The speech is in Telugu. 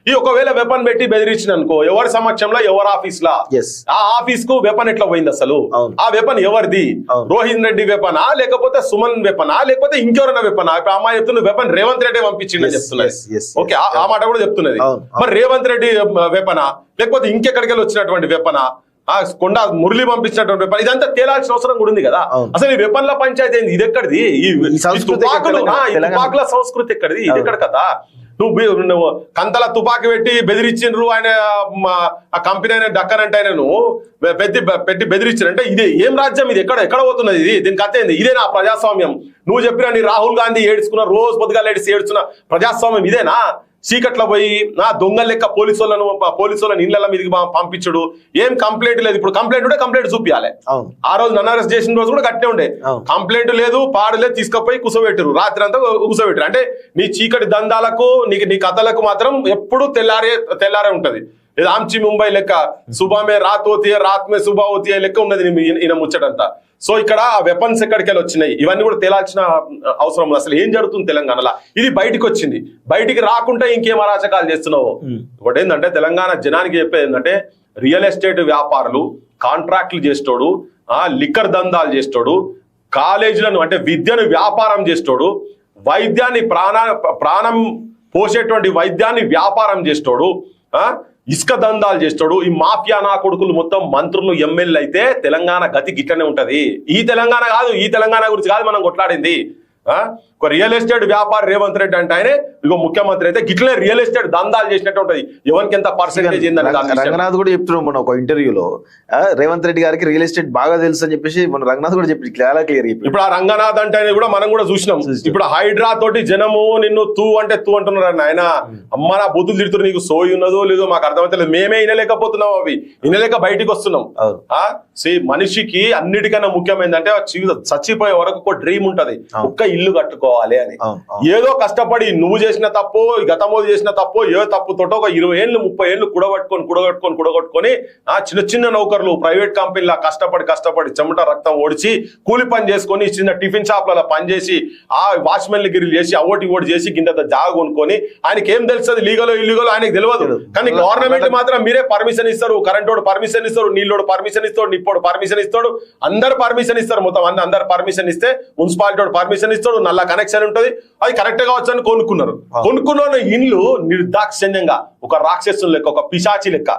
ఈ ఒకవేళ వెపన్ పెట్టి బెదిరించిన అనుకో ఎవరి సమక్షంలో ఎవరి ఆఫీస్ లా ఆ ఆఫీస్ కు వెపన్ ఎట్లా పోయింది అసలు ఆ వెపన్ ఎవరిది రోహిత్ రెడ్డి వెపనా లేకపోతే సుమన్ వెపనా లేకపోతే ఇంకెవరైనా వెపనా ఇప్పుడు అమ్మాయి చెప్తున్న వెపన్ రేవంత్ రెడ్డి పంపించిందని చెప్తున్నది ఓకే ఆ మాట కూడా చెప్తున్నది మరి రేవంత్ రెడ్డి వెపనా లేకపోతే ఇంకెక్కడికి వచ్చినటువంటి వెపనా కొండ మురళి పంపించినటువంటి వెపన్ ఇదంతా తేలాల్సిన అవసరం కూడా ఉంది కదా అసలు ఈ వెపన్ల పంచాయతీ ఏంది ఇది ఎక్కడిది ఈ తుపాకుల సంస్కృతి ఎక్కడిది ఇది ఎక్కడ కదా నువ్వు కంతల తుపాకి పెట్టి బెదిరించిండ్రు ఆయన ఆ కంపెనీ అయిన డక్కర్ అంటే ఆయన పెట్టి బెదిరించారు అంటే ఇది ఏం రాజ్యం ఇది ఎక్కడ పోతున్నది ఇది దీనికి కథ ఏంది ఇదేనా ప్రజాస్వామ్యం నువ్వు చెప్పిన నీ రాహుల్ గాంధీ ఏడ్చుకున్న రోజు పొద్దుగా ఏడ్చున్న ప్రజాస్వామ్యం ఇదేనా చీకట్ల పోయి దొంగ లెక్క పోలీసులను ఇళ్ల మీదకి పంపించడు ఏం కంప్లైంట్ లేదు ఇప్పుడు కంప్లైంట్ చూపించాలి ఆ రోజు నన్ను అరెస్ట్ చేసిన రోజు కూడా గట్టే ఉండే కంప్లైంట్ లేదు పాడలేదు తీసుకుపోయి కుసబెట్టరు రాత్రి అంతా కుసబెట్టరు అంటే నీ చీకటి దందాలకు నీ కథలకు మాత్రం ఎప్పుడు తెల్లారే ఉంటది ఆమ్చి ముంబై లెక్క సుబామే రాత్ హోతీ రాత్ మే సుబా హోతీ లెక్క ఉన్నది ఈయన ముచ్చటంతా సో ఇక్కడ ఆ వెపన్స్ ఎక్కడికి వచ్చినాయి ఇవన్నీ కూడా తేలాల్సిన అవసరం ఉంది అసలు ఏం జరుగుతుంది తెలంగాణలో ఇది బయటకు వచ్చింది బయటికి రాకుండా ఇంకేం అరాచకాలు చేస్తున్నావు ఒకటి ఏంటంటే తెలంగాణ జనానికి చెప్పేది ఏంటంటే రియల్ ఎస్టేట్ వ్యాపారులు కాంట్రాక్టులు చేసేటోడు లిక్కర్ దందాలు చేసేటోడు కాలేజీలను అంటే విద్యను వ్యాపారం చేసేటోడు వైద్యాన్ని ప్రాణం పోసేటువంటి వైద్యాన్ని వ్యాపారం చేసేటోడు ఇసుక దందాలు చేస్తాడు ఈ మాఫియా నా కొడుకులు మొత్తం మంత్రులు ఎమ్మెల్యేలు అయితే తెలంగాణ గతి గిట్లనే ఉంటది ఈ తెలంగాణ కాదు ఈ తెలంగాణ గురించి కాదు మనం కొట్లాడింది ఒక రియల్ ఎస్టేట్ వ్యాపారి రేవంత్ రెడ్డి అంటే ఆయన ఇగో ముఖ్యమంత్రి అయితే గిట్లనే రియల్ ఎస్టేట్ దందాలు చేసినట్టు ఉంటది ఎవరికి ఎంత పర్సెంటేజ్ రంగనాథ్ కూడా చెప్తున్నాం మన ఒక ఇంటర్వ్యూలో రేవంత్ రెడ్డి గారికి రియల్ ఎస్టేట్ బాగా తెలుసు అని చెప్పేసి మన రంగనాథ్ కూడా చెప్పి క్లియర్ ఇప్పుడు ఆ రంగనాథ్ అంటే కూడా మనం కూడా చూసినాం ఇప్పుడు హైడ్రా తోటి జనము నిన్ను తూ అంటున్నారు ఆయన అమ్మ నా బుద్ధులు తిడుతున్నారు నీకు సోయి ఉన్నదో లేదో మాకు అర్థమైతే లేదు మేమే వినలేకపోతున్నాం అవి వినలేక బయటికి వస్తున్నాం మనిషికి అన్నిటికన్నా ముఖ్యమైందంటే చచ్చిపోయే వరకు ఒక డ్రీమ్ ఉంటది ఒక్క ఇల్లు కట్టుకోవాలి అని ఏదో కష్టపడి నువ్వు చేసిన తప్పు గతంలో చేసిన తప్పు ఏ తప్పుతోటో ఒక 20 ఏళ్ళు 30 ఏళ్ళు కూడగొట్టుకొని చిన్న నౌకర్లు ప్రైవేట్ కంపెనీలా కష్టపడి చెమట రక్తం ఓడిచి కూలి పని చేసుకొని చిన్న టిఫిన్ షాప్లలో పనిచేసి ఆ వాచ్మెన్ గిరిలు చేసి ఓటి చేసి గింత జాగ కొనుక్కొని ఆయనకి ఏం తెలుస్తుంది లీగలో ఇల్లీగలో ఆయనకు తెలియదు కానీ గవర్నమెంట్ మాత్రం మీరే పర్మిషన్ ఇస్తారు కరెంటోడు పర్మిషన్ ఇస్తారు నీళ్ళోడు పర్మిషన్ ఇస్తాడు నిప్పోడు పర్మిషన్ ఇస్తాడు అందరు పర్మిషన్ ఇస్తారు మొత్తం అందరు పర్మిషన్ ఇస్తే మున్సిపాలిటీ పర్మిషన్ ఇస్తాడు నల్ల కనెక్షన్ ఉంటది అది కరెక్ట్ గా వచ్చని కొనుక్కున్న ఇండ్లు నిర్దాక్షిణ్యంగా ఒక రాక్షసులు లెక్క ఒక పిశాచి లెక్క